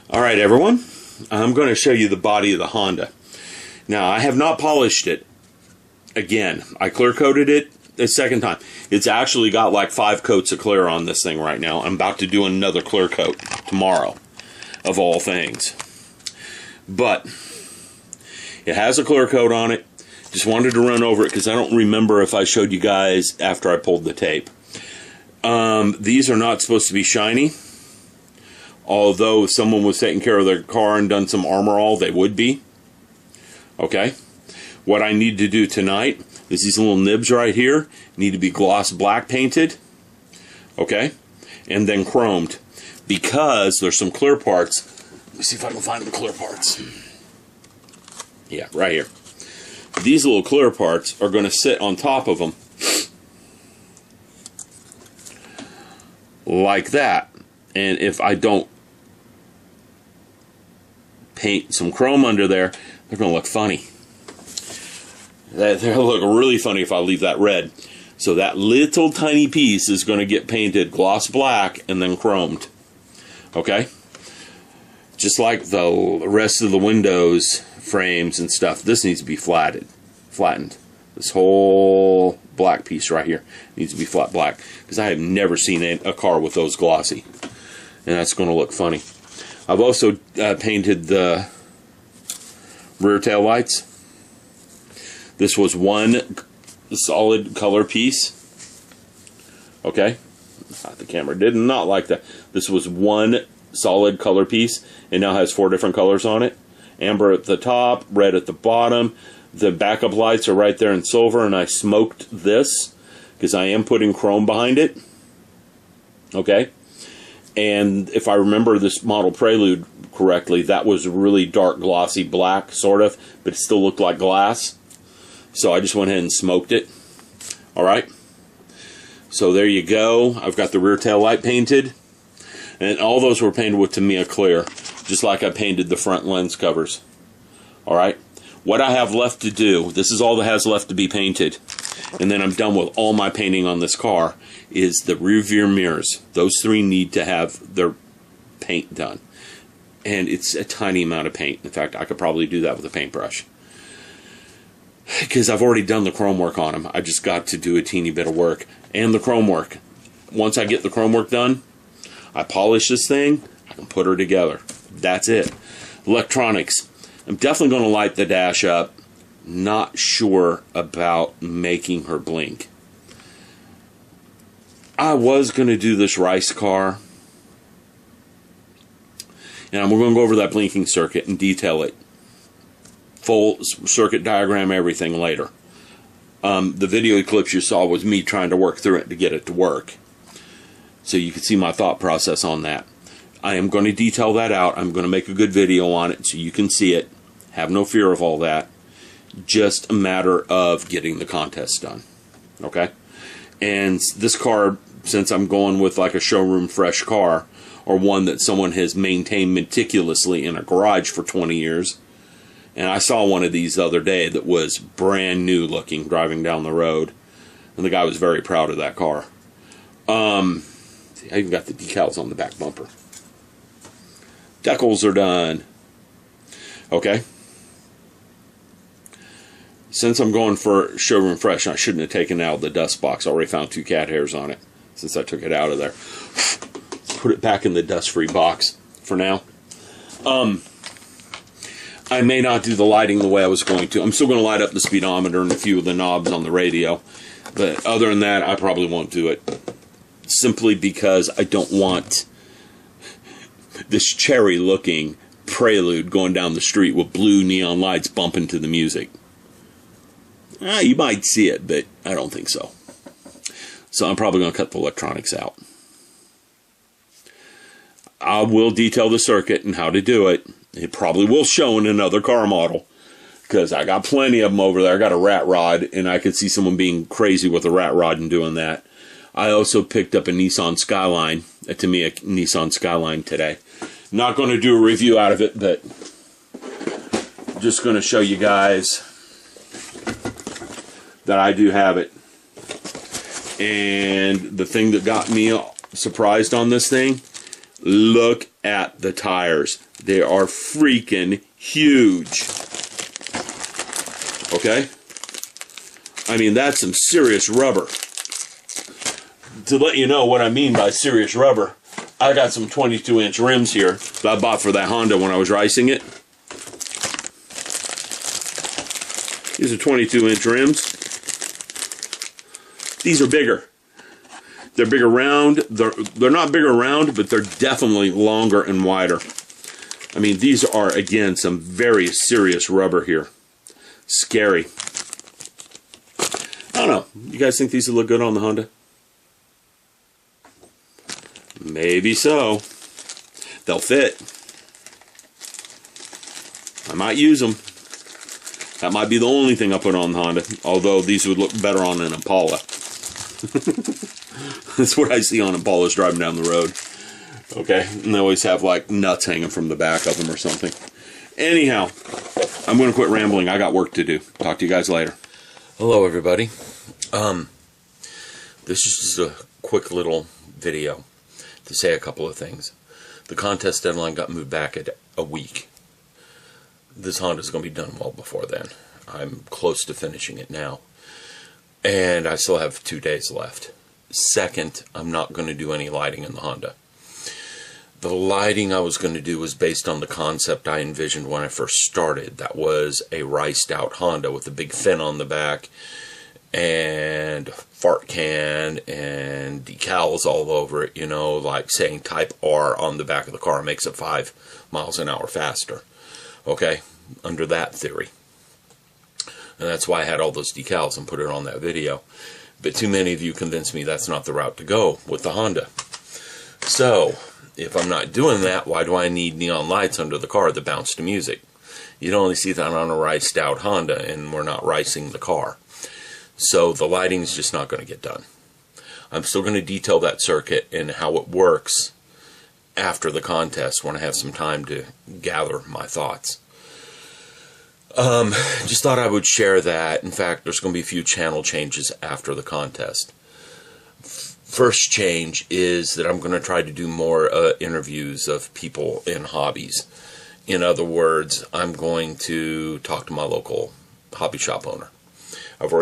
Alright everyone, I'm going to show you the body of the Honda. Now I have not polished it. Again, I clear coated it the second time. It's actually got like 5 coats of clear on this thing right now. I'm about to do another clear coat tomorrow, of all things. But it has a clear coat on it. Just wanted to run over it because I don't remember if I showed you guys after I pulled the tape. These are not supposed to be shiny. Although if someone was taking care of their car and done some armor all, they would be. Okay. What I need to do tonight is these little nibs right here need to be gloss black painted. Okay. And then chromed. Because there's some clear parts. Let me see if I can find the clear parts. Yeah, right here. These little clear parts are going to sit on top of them. Like that. And if I don't paint some chrome under there, they're going to look funny. They're going to look really funny if I leave that red. So that little tiny piece is going to get painted gloss black and then chromed. Okay? Just like the rest of the windows frames and stuff, this needs to be flattened. This whole black piece right here needs to be flat black, because I have never seen a car with those glossy, and that's going to look funny. I've also painted the rear tail lights. This was one solid color piece. Okay, the camera did not like that. This was one solid color piece, and now has 4 different colors on it. Amber at the top, red at the bottom. The backup lights are right there in silver, and I smoked this because I am putting chrome behind it. Okay? And if I remember this model Prelude correctly, that was really dark glossy black, sort of, but it still looked like glass. So I just went ahead and smoked it. Alright? So there you go. I've got the rear tail light painted. And all those were painted with Tamiya Clear, just like I painted the front lens covers. Alright? What I have left to do, this is all that has left to be painted, and then I'm done with all my painting on this car, is the rear view mirrors. Those 3 need to have their paint done. And it's a tiny amount of paint. In fact, I could probably do that with a paintbrush, because I've already done the chrome work on them. I just got to do a teeny bit of work. And the chrome work. Once I get the chrome work done, I polish this thing, I can put her together. That's it. Electronics. I'm definitely going to light the dash up. Not sure about making her blink. I was going to do this Rice car, and we're going to go over that blinking circuit and detail it. Full circuit diagram, everything later. The video clips you saw was me trying to work through it to get it to work. So you can see my thought process on that. I am going to detail that out. I'm going to make a good video on it so you can see it. Have no fear of all that. Just a matter of getting the contest done. Okay? And this car, since I'm going with like a showroom fresh car, or one that someone has maintained meticulously in a garage for 20 years, and I saw one of these the other day that was brand new looking driving down the road, and the guy was very proud of that car. I even got the decals on the back bumper. Decals are done. Okay. Since I'm going for showroom fresh, I shouldn't have taken out the dust box. I already found 2 cat hairs on it since I took it out of there. Put it back in the dust-free box for now. I may not do the lighting the way I was going to. I'm still going to light up the speedometer and a few of the knobs on the radio. But other than that, I probably won't do it. Simply because I don't want this cherry-looking Prelude going down the street with blue neon lights bumping to the music. You might see it, but I don't think so. So I'm probably going to cut the electronics out. I will detail the circuit and how to do it. It probably will show in another car model, because I got plenty of them over there. I got a rat rod, and I could see someone being crazy with a rat rod and doing that. I also picked up a Nissan Skyline, a Tamiya Nissan Skyline today. Not going to do a review out of it, but just going to show you guys that I do have it. And the thing that got me surprised on this thing Look at the tires. They are freaking huge. Okay? I mean, that's some serious rubber. To let you know what I mean by serious rubber, I got some 22-inch rims here that I bought for that Honda when I was racing it. These are 22-inch rims. These are bigger. They're bigger round. They're not bigger round, but they're definitely longer and wider. I mean, these are, again, some very serious rubber here. Scary. I don't know. You guys think these would look good on the Honda? Maybe so. They'll fit. I might use them. That might be the only thing I put on the Honda, although these would look better on an Impala. That's what I see on Impalas driving down the road. Okay, and they always have like nuts hanging from the back of them or something. Anyhow, I'm going to quit rambling. I got work to do. Talk to you guys later. Hello, everybody. This is just a quick little video to say a couple of things. The contest deadline got moved back at a week. This Honda is going to be done well before then. I'm close to finishing it now. And I still have 2 days left. Second, I'm not going to do any lighting in the Honda. The lighting I was going to do was based on the concept I envisioned when I first started. That was a riced out Honda with a big fin on the back and fart can and decals all over it, you know, like saying Type R on the back of the car makes it 5 miles an hour faster. Okay, under that theory. And that's why I had all those decals and put it on that video. But too many of you convinced me that's not the route to go with the Honda. So, if I'm not doing that, why do I need neon lights under the car that bounce to music? You'd only see that on a riced out Honda, and we're not ricing the car. So the lighting's just not going to get done. I'm still going to detail that circuit and how it works after the contest when I have some time to gather my thoughts. Just thought I would share that. In fact, there's going to be a few channel changes after the contest. First change is that I'm going to try to do more interviews of people in hobbies. In other words, I'm going to talk to my local hobby shop owner.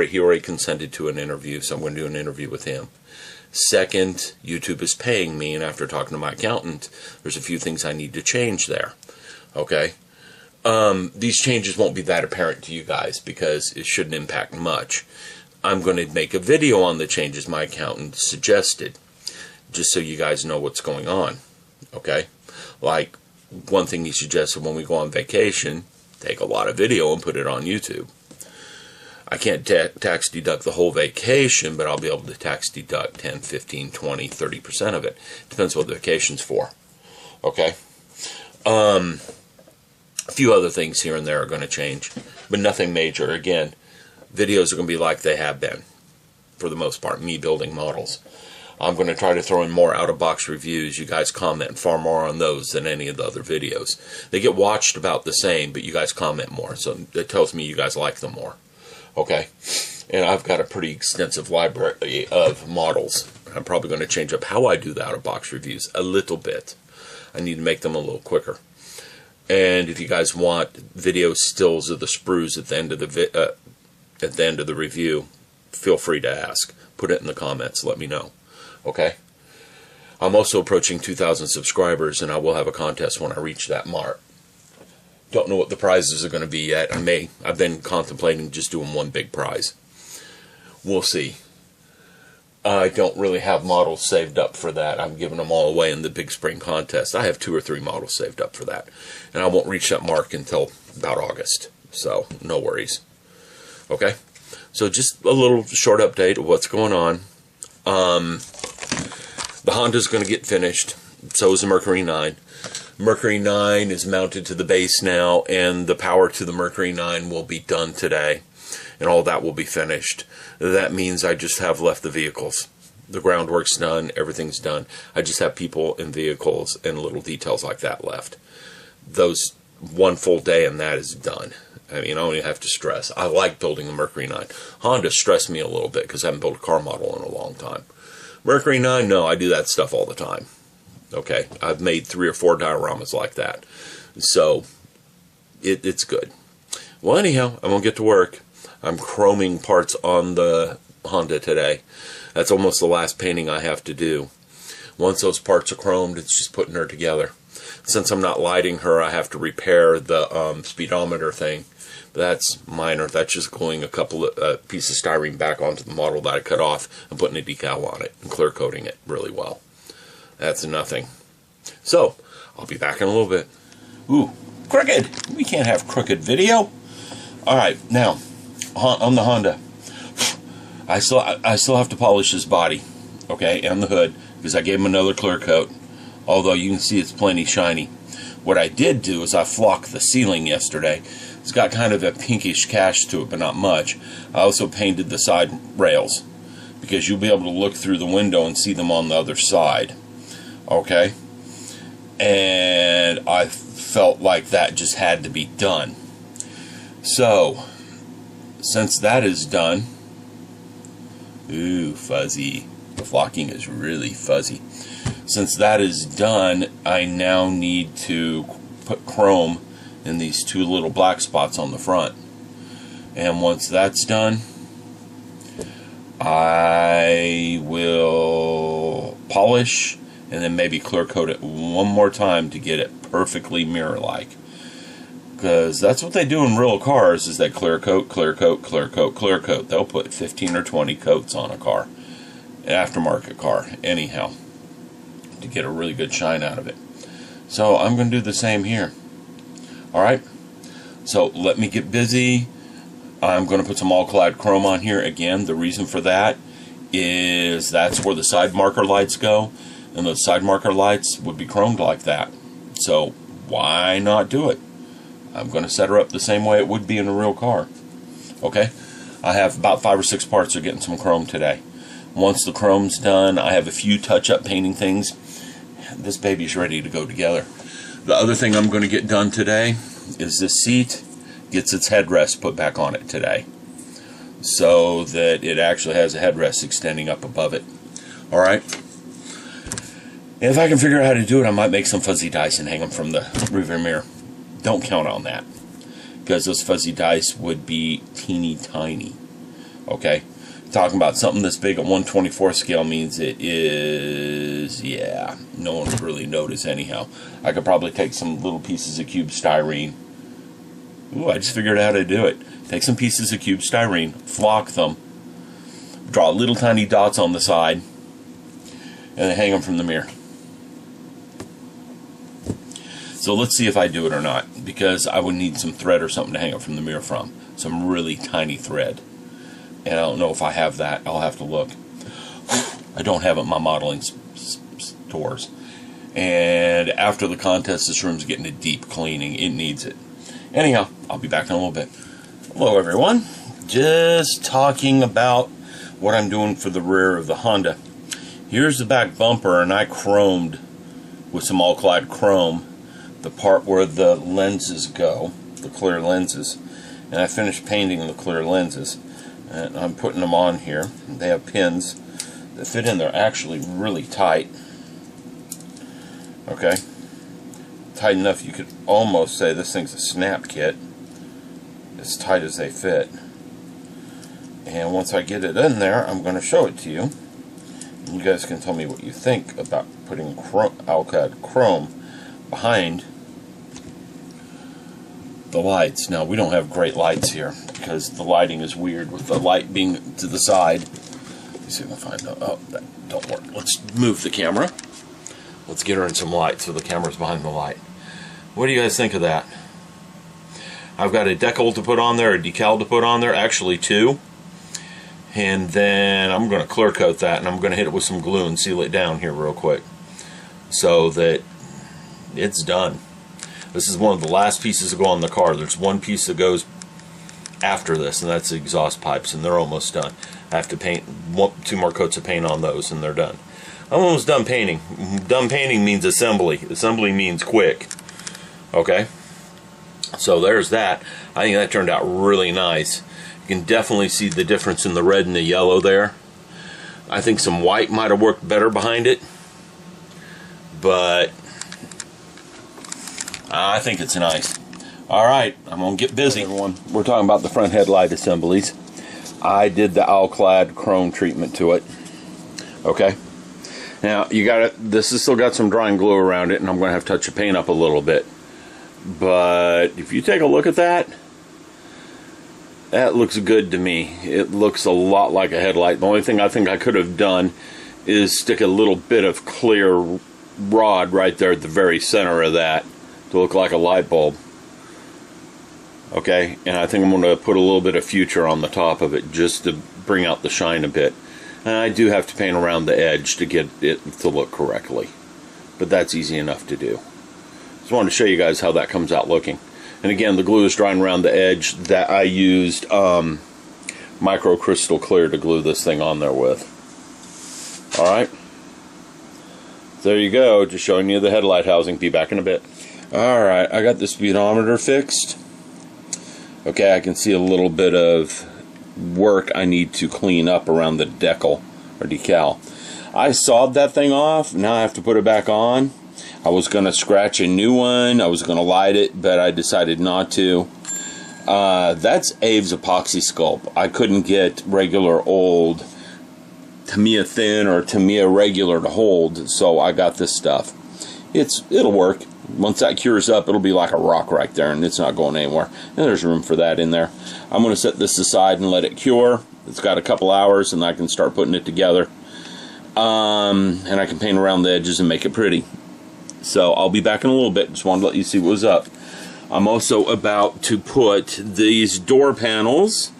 He already consented to an interview, so I'm going to do an interview with him. Second, YouTube is paying me, and after talking to my accountant, there's a few things I need to change there. Okay? These changes won't be that apparent to you guys because it shouldn't impact much. I'm going to make a video on the changes my accountant suggested, just so you guys know what's going on. Okay? Like, one thing he suggested when we go on vacation, take a lot of video and put it on YouTube. I can't tax deduct the whole vacation, but I'll be able to tax deduct 10, 15, 20, 30% of it. Depends what the vacation's for. Okay? A few other things here and there are going to change, but nothing major. Again, videos are going to be like they have been, for the most part, me building models. I'm going to try to throw in more out-of-box reviews. You guys comment far more on those than any of the other videos. They get watched about the same, but you guys comment more, so that tells me you guys like them more. Okay? And I've got a pretty extensive library of models. I'm probably going to change up how I do the out-of-box reviews a little bit. I need to make them a little quicker. And if you guys want video stills of the sprues at the end of the review, feel free to ask. Put it in the comments. Let me know. Okay? I'm also approaching 2,000 subscribers, and I will have a contest when I reach that mark. Don't know what the prizes are going to be yet. I've been contemplating just doing one big prize. We'll see. I don't really have models saved up for that. I'm giving them all away in the big spring contest. I have 2 or 3 models saved up for that. And I won't reach that mark until about August. So, no worries. Okay? So, just a little short update of what's going on. The Honda's going to get finished. So is the Mercury 9. Mercury 9 is mounted to the base now, and the power to the Mercury 9 will be done today. And all that will be finished. That means I just have left the vehicles. The groundwork's done, everything's done. I just have people in vehicles and little details like that left. Those one full day and that is done. I mean, I don't even have to stress. I like building a Mercury 9. Honda stressed me a little bit because I haven't built a car model in a long time. Mercury 9, no, I do that stuff all the time. Okay, I've made 3 or 4 dioramas like that. So, it's good. Well, anyhow, I'm going to get to work. I'm chroming parts on the Honda today. That's almost the last painting I have to do. Once those parts are chromed, it's just putting her together. Since I'm not lighting her, I have to repair the speedometer thing. That's minor. That's just gluing a couple of pieces of styrene back onto the model that I cut off and putting a decal on it and clear coating it really well. That's nothing. So, I'll be back in a little bit. Ooh, crooked! We can't have crooked video. Alright, now, on the Honda, I still have to polish this body, okay, and the hood, because I gave him another clear coat, although you can see it's plenty shiny. What I did do is I flocked the ceiling yesterday. It's got kind of a pinkish cast to it, but not much. I also painted the side rails, because you'll be able to look through the window and see them on the other side, okay? And I felt like that just had to be done. So, since that is done, ooh, fuzzy. The flocking is really fuzzy. Since that is done, I now need to put chrome in these 2 little black spots on the front. And once that's done, I will polish and then maybe clear coat it one more time to get it perfectly mirror-like. Because that's what they do in real cars, is they clear coat, clear coat, clear coat, clear coat. They'll put 15 or 20 coats on a car, an aftermarket car, anyhow, to get a really good shine out of it. So I'm going to do the same here. Alright, so let me get busy. I'm going to put some all-clad chrome on here. Again, the reason for that is that's where the side marker lights go, and those side marker lights would be chromed like that. So why not do it? I'm going to set her up the same way it would be in a real car. Okay, I have about 5 or 6 parts of getting some chrome today. Once the chrome's done, I have a few touch-up painting things. This baby's ready to go together. The other thing I'm going to get done today is this seat gets its headrest put back on it today, so that it actually has a headrest extending up above it. Alright? If I can figure out how to do it, I might make some fuzzy dice and hang them from the rearview mirror. Don't count on that, because those fuzzy dice would be teeny tiny. Okay? Talking about something this big at 1/24 scale means it is, yeah, no one would really notice anyhow. I could probably take some little pieces of cube styrene. Ooh, I just figured out how to do it. Take some pieces of cube styrene, flock them, draw little tiny dots on the side, and then hang them from the mirror. So let's see if I do it or not, because I would need some thread or something to hang it from the mirror from. Some really tiny thread. And I don't know if I have that. I'll have to look. I don't have it in my modeling stores. And after the contest, this room's getting a deep cleaning. It needs it. Anyhow, I'll be back in a little bit. Hello, everyone. Just talking about what I'm doing for the rear of the Honda. Here's the back bumper, and I chromed with some all-clad chrome the part where the lenses go, the clear lenses. And I finished painting the clear lenses. And I'm putting them on here. They have pins that fit in there actually really tight. Okay? Tight enough you could almost say this thing's a snap kit. As tight as they fit. And once I get it in there, I'm going to show it to you. And you guys can tell me what you think about putting Alcad chrome behind the lights. Now, we don't have great lights here because the lighting is weird with the light being to the side. Let's see if I can find out. Oh, that don't work. Let's move the camera. Let's get her in some light so the camera's behind the light. What do you guys think of that? I've got a decal to put on there, a decal to put on there, actually 2. And then I'm going to clear coat that, and I'm going to hit it with some glue and seal it down here real quick so that it's done. This is one of the last pieces to go on the car. There's one piece that goes after this, and that's the exhaust pipes, and they're almost done. I have to paint 2 more coats of paint on those, and they're done. I'm almost done painting. Done painting means assembly. Assembly means quick. Okay? So there's that. I think that turned out really nice. You can definitely see the difference in the red and the yellow there. I think some white might have worked better behind it. but I think it's nice. Alright, I'm going to get busy. Everyone, we're talking about the front headlight assemblies. I did the Alclad chrome treatment to it. Okay. Now, you got it. This has still got some drying glue around it, and I'm going to have to touch the paint up a little bit. But if you take a look at that, that looks good to me. It looks a lot like a headlight. The only thing I think I could have done is stick a little bit of clear rod right there at the very center of that to look like a light bulb. Okay, and I think I'm going to put a little bit of Future on the top of it just to bring out the shine a bit. And I do have to paint around the edge to get it to look correctly. But that's easy enough to do. Just wanted to show you guys how that comes out looking. And again, the glue is drying around the edge. That I used micro crystal clear to glue this thing on there with. Alright. There you go, just showing you the headlight housing. Be back in a bit. Alright, I got the speedometer fixed. Okay, I can see a little bit of work I need to clean up around the decal or decal. I sawed that thing off. Now I have to put it back on. I was going to scratch a new one. I was going to light it, but I decided not to. That's Abe's epoxy sculpt. I couldn't get regular old Tamiya thin or Tamiya regular to hold, so I got this stuff. It'll work. Once that cures up, it'll be like a rock right there, and it's not going anywhere. And there's room for that in there. I'm going to set this aside and let it cure. It's got a couple hours, and I can start putting it together. And I can paint around the edges and make it pretty. So I'll be back in a little bit. Just wanted to let you see what was up. I'm also about to put these door panels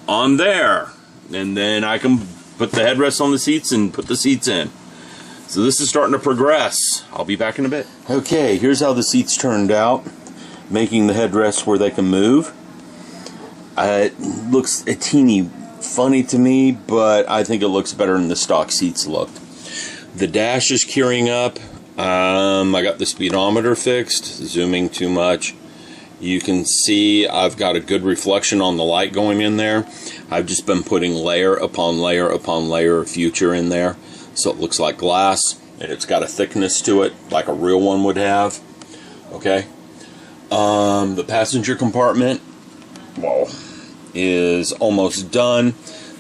on there. And then I can put the headrests on the seats and put the seats in. So this is starting to progress. I'll be back in a bit. Okay, here's how the seats turned out. Making the headrests where they can move. It looks a teeny funny to me, but I think it looks better than the stock seats looked. The dash is curing up. I got the speedometer fixed. Zooming too much. You can see I've got a good reflection on the light going in there. I've just been putting layer upon layer upon layer of Future in there. So it looks like glass, and it's got a thickness to it, like a real one would have. Okay. The passenger compartment, well, is almost done.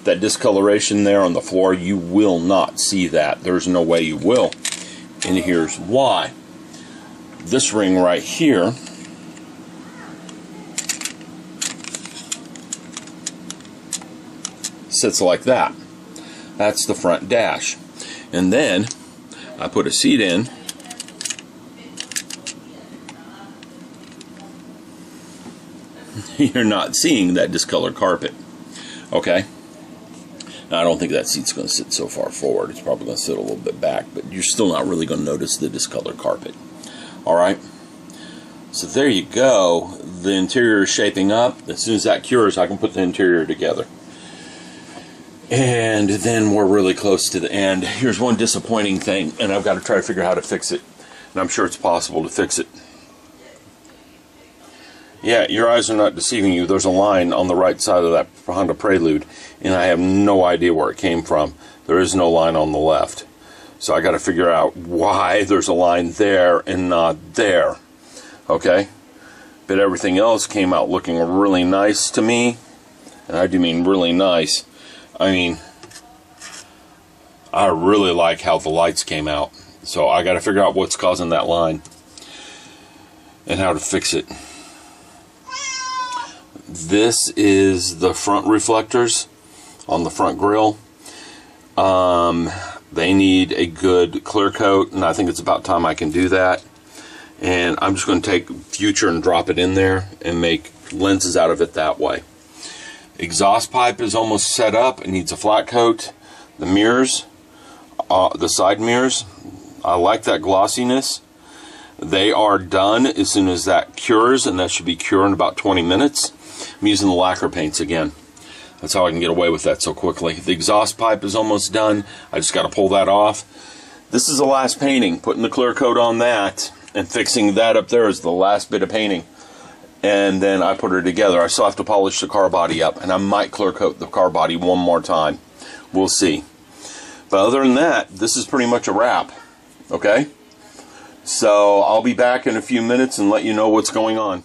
That discoloration there on the floor, you will not see that. There's no way you will. And here's why. This ring right here sits like that. That's the front dash. And then I put a seat in. You're not seeing that discolored carpet. Okay. Now, I don't think that seat's going to sit so far forward. It's probably going to sit a little bit back, but you're still not really going to notice the discolored carpet. Alright. So there you go. The interior is shaping up. As soon as that cures, I can put the interior together. And then we're really close to the end. Here's one disappointing thing, and I've got to try to figure out how to fix it. And I'm sure it's possible to fix it. Yeah, your eyes are not deceiving you. There's a line on the right side of that Honda Prelude, and I have no idea where it came from. There is no line on the left. So I got to figure out why there's a line there and not there. Okay? But everything else came out looking really nice to me. And I do mean really nice. I mean, I really like how the lights came out. So I got to figure out what's causing that line and how to fix it. This is the front reflectors on the front grille. They need a good clear coat, and I think it's about time I can do that. And I'm just going to take Future and drop it in there and make lenses out of it that way. Exhaust pipe is almost set up. It needs a flat coat. The mirrors, the side mirrors, I like that glossiness. They are done as soon as that cures, and that should be cured in about 20 minutes. I'm using the lacquer paints again. That's how I can get away with that so quickly. The exhaust pipe is almost done. I just got to pull that off. This is the last painting. Putting the clear coat on that and fixing that up there is the last bit of painting. And then I put her together. I still have to polish the car body up, and I might clear coat the car body one more time. We'll see. But other than that, this is pretty much a wrap. Okay? So I'll be back in a few minutes and let you know what's going on.